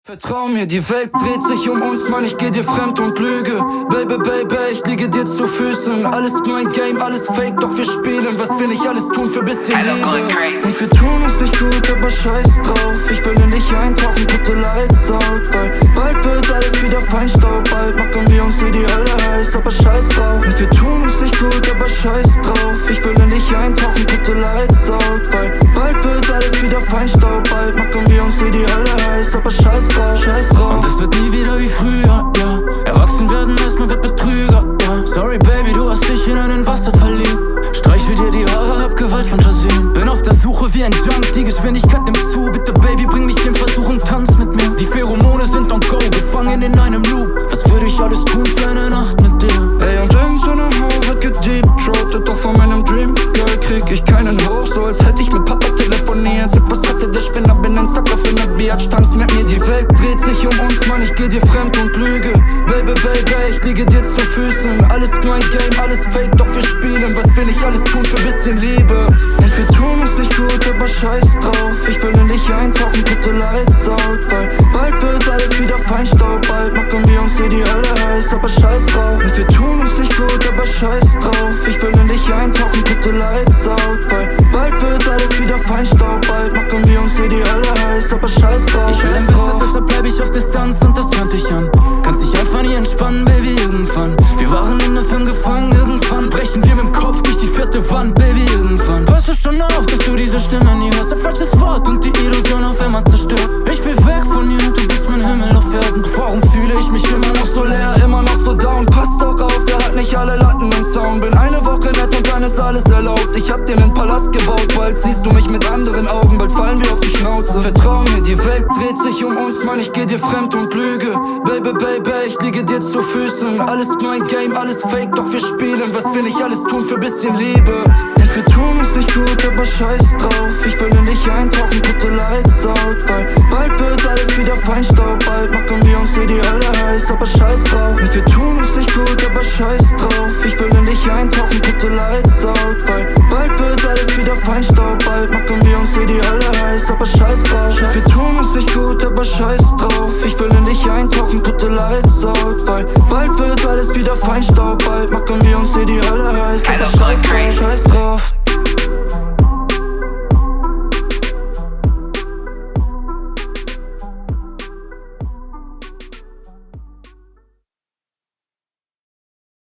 Vertrau mir, die Welt dreht sich um uns, Mann, ich geh dir fremd und lüge. Baby, Baby, ich liege dir zu Füßen. Alles nur ein Game, alles fake, doch wir spielen. Was wir nicht alles tun für bisschen Liebe. Und wir tun uns nicht gut, aber scheiß drauf. Ich will in dich eintauchen, gute Lights out. Weil bald wird alles wieder Feinstaub. Bald machen wir uns wie die Hölle heiß, aber scheiß drauf. Und wir tun uns nicht gut, aber scheiß drauf. Ich will in dich eintauchen, gute Lights out. Weil bald wird alles wieder Feinstaub. Bald machen wir uns wie die Hölle heiß, aber scheiß drauf. Und es wird nie wieder wie früher, ja. Erwachsen werden heißt, man wird Betrüger, ja. Sorry Baby, du hast dich in einen Bastard verliebt. Streichel dir die Haare, hab Gewaltfantasien. Bin auf der Suche wie ein Junk, die Geschwindigkeit nimmt zu. Bitte Baby, bring mich in Versuch und tanz mit mir. Die Pheromone sind on go, gefangen in einem Loop. Was würde ich alles tun für eine Nacht mit dir? Ey, und in so einer Ho wird gedeepthroatet. Doch von meinem Dream Girl krieg ich keinen hoch. So als hätte ich mit Papa telefoniert. Sag, was hatte der Spinner, bin ein Sucker für ne Biatch. Tanz mit mir, die Welt dreht sich um uns, Mann, ich geh dir fremd und lüge. Baby, Baby, ich liege dir zu Füßen. Alles nur ein Game, alles fake, doch wir spielen. Was will ich alles tun für bisschen Liebe? Und wir tun uns nicht gut, aber scheiß drauf. Ich will in dich eintauchen, gute Lights out. Weil bald wird alles wieder Feinstaub. Bald machen wir uns wie die Hölle heiß, aber scheiß drauf. Und wir tun uns nicht gut, aber scheiß drauf. Ich will in dich eintauchen, gute Lights out. Weil bald wird alles wieder Feinstaub. Bald machen wir uns wie die Hölle heiß, aber scheiß drauf. Ich will ein Business, deshalb bleib ich auf Distanz und das tönt dich an. Kannst dich einfach nie entspannen, Baby, irgendwann. Wir waren in der Film gefangen, irgendwann brechen wir mit dem Kopf durch die vierte Wand, Baby, irgendwann. Pass du schon auf, dass du diese Stimme nie hörst. Ein falsches Wort und die Illusion auf einmal zerstört. Ich will weg von dir, du bist mein Himmel auf Erden. Warum fühle ich mich immer noch so leer, immer noch so down? Passt auch auf, der hat nicht alle Latten im Zaun. Bin eine Woche nett und dann ist alles erlaubt. Ich hab dir nen Palast gebaut, bald siehst du mich mit anderen Augen. Bald fallen wir auf die Schnauze. Vertrau mir, die Welt dreht sich um uns, Mann, ich geh dir fremd und lüge. Baby, Baby, ich liege dir zu Füßen. Alles nur ein Game, alles fake, doch wir spielen. Was wir nicht alles tun für bisschen Liebe. Und wir tun uns nicht gut, aber scheiß drauf. Ich will in dich eintauchen, gute Lights out. Weil bald wird alles wieder Feinstaub. Bald machen wir uns wie die Hölle heiß, aber scheiß drauf. Und wir tun uns nicht gut, aber scheiß drauf. Ich will in dich eintauchen, gute Lights out. Weil bald wird alles wieder Feinstaub. Bald machen